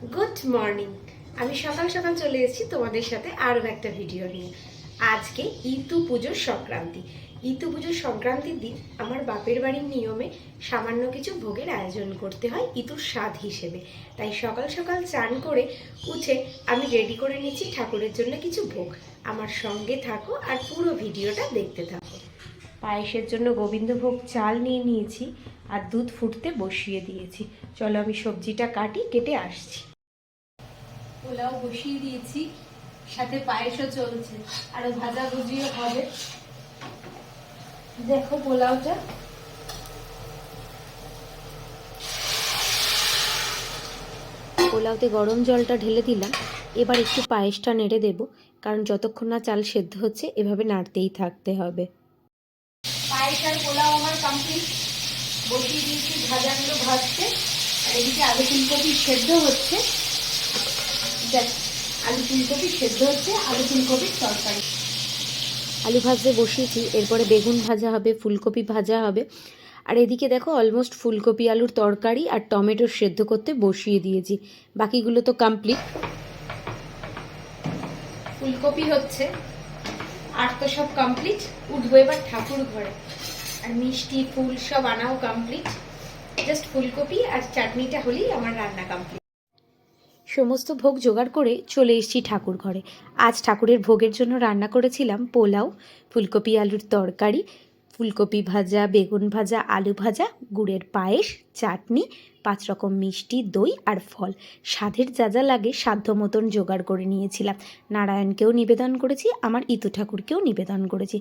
Good morning. আমি সকাল সকাল চলে এসেছি তোমাদের সাথে আরও একটা ভিডিও নিয়ে। আজকে ইতু পুজোর সংক্রান্তি। ইতু পুজোর সংক্রান্তির দিন আমার বাপের বাড়ির নিয়মে সামান্য কিছু ভোগের আয়োজন করতে হয় ইতুর স্বাদ হিসেবে। তাই সকাল সকাল চান করে উঠে আমি রেডি করে নিচ্ছি ঠাকুরের জন্য কিছু ভোগ। আমার সঙ্গে থাকো আর পুরো ভিডিওটা দেখতে থাকো। পায়েসের জন্য গোবিন্দভোগ চাল নিয়ে নিয়েছি আর দুধ ফুটতে বসিয়ে দিয়েছি। চলো আমি সবজিটা কেটে আসছি। পোলাও বসিয়ে দিয়েছি, সাথে পায়েসও চলছে, আরো ভাজাভুজিও হবে। দেখো পোলাওটা পোলাওতে গরম জলটা ঢেলে দিলাম। এবার একটু পায়েসটা নেড়ে দেব, কারণ যতক্ষণ না চাল সেদ্ধ হচ্ছে এভাবে নাড়তেই থাকতে হবে। পায়েস আর পোলাও আমার কমপ্লিট। বসিয়ে দিয়েছি ভাজাগুলো ভাজতে, আর এদিকে আলু ফুলকপি সেদ্ধ হচ্ছে। দেখ, আলু ফুলকপি সেদ্ধ হচ্ছে, আলু ফুলকপির তরকারি। আলু ভাজতে বসিয়েছি, এরপরে বেগুন ভাজা হবে, ফুলকপি ভাজা হবে। আর এদিকে দেখো অলমোস্ট ফুলকপি আলুর তরকারি আর টমেটো সেদ্ধ করতে বসিয়ে দিয়েছি। বাকিগুলো তো কমপ্লিট। ফুলকপি হচ্ছে, আর তো সব কমপ্লিট। উঠবো এবার ঠাকুর ঘরে, আর মিষ্টি ফুল সব আনাও কমপ্লিট। জাস্ট ফুলকপি আর চাটনিটা হলেই আমার রান্না কমপ্লিট। সমস্ত ভোগ জোগাড় করে চলে এসেছি ঠাকুর ঘরে। আজ ঠাকুরের ভোগের জন্য রান্না করেছিলাম পোলাও, ফুলকপি আলুর তরকারি, ফুলকপি ভাজা, বেগুন ভাজা, আলু ভাজা, গুড়ের পায়েস, চাটনি, 5 রকম মিষ্টি, দই আর ফল। স্বাদের যা যা লাগে সাধ্য মতন জোগাড় করে নিয়েছিলাম। নারায়ণকেও নিবেদন করেছি, আমার ইতু ঠাকুরকেও নিবেদন করেছি।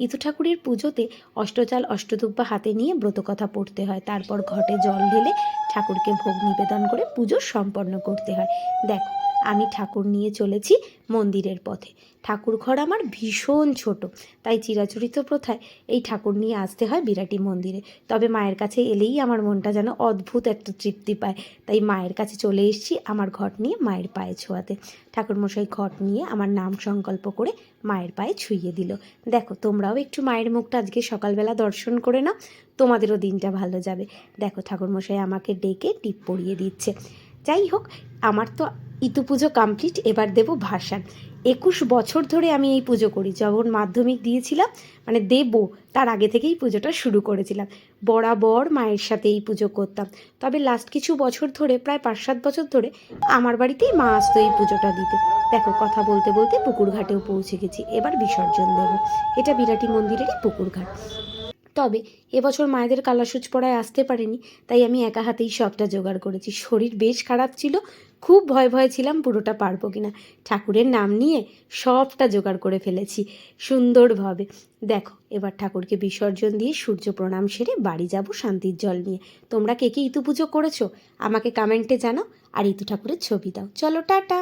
ইতু ঠাকুরের পুজোতে অষ্টচাল অষ্টদুব্বা হাতে নিয়ে ব্রতকথা পড়তে হয়, তারপর ঘটে জল ঢেলে ঠাকুরকে ভোগ নিবেদন করে পুজো সম্পন্ন করতে হয়। দেখো, আমি ঠাকুর নিয়ে চলেছি মন্দিরের পথে। ঠাকুর ঘর আমার ভীষণ ছোট, তাই চিরাচরিত প্রথায় এই ঠাকুর নিয়ে আসতে হয় বিরাটি মন্দিরে। তবে মায়ের কাছে এলেই আমার মনটা যেন অদ্ভুত একটা তৃপ্তি পায়। তাই মায়ের কাছে চলে এসেছি আমার ঘট নিয়ে মায়ের পায়ে ছোঁয়াতে। ঠাকুরমশাই ঘট নিয়ে আমার নাম সংকল্প করে মায়ের পায়ে ছুঁয়ে দিল। দেখো, তোমরাও একটু মায়ের মুখটা আজকে সকালবেলা দর্শন করে নাও, তোমাদেরও দিনটা ভালো যাবে। দেখো, ঠাকুরমশাই আমাকে ডেকে টিপ পরিয়ে দিচ্ছে। যাই হোক, আমার তো ইতু পুজো কমপ্লিট। এবার দেব ভাসান। 21 বছর ধরে আমি এই পুজো করি। যখন মাধ্যমিক দিয়েছিলাম, মানে দেব তার আগে থেকেই পুজোটা শুরু করেছিলাম। বরাবর মায়ের সাথে এই পুজো করতাম। তবে লাস্ট কিছু বছর ধরে, প্রায় 5-7 বছর ধরে আমার বাড়িতেই মা আসতো এই পুজোটা দিতে। দেখো, কথা বলতে বলতে পুকুর ঘাটেও পৌঁছে গেছি। এবার বিসর্জন দেব। এটা বিরাটি মন্দিরেরই পুকুর ঘাট। তবে এবছর মায়েদের কালাসুচ পড়ায় আসতে পারেনি, তাই আমি একা হাতেই সবটা জোগাড় করেছি। শরীর বেশ খারাপ ছিল, খুব ভয় ছিলাম পুরোটা পারবো কিনা। ঠাকুরের নাম নিয়ে সবটা জোগাড় করে ফেলেছি সুন্দরভাবে। দেখো, এবার ঠাকুরকে বিসর্জন দিয়ে সূর্য প্রণাম সেরে বাড়ি যাব শান্তির জল নিয়ে। তোমরা কে কে ইতু পুজো করেছো আমাকে কমেন্টে জানাও, আর ইতু ঠাকুরের ছবি দাও। চলো, টাটা।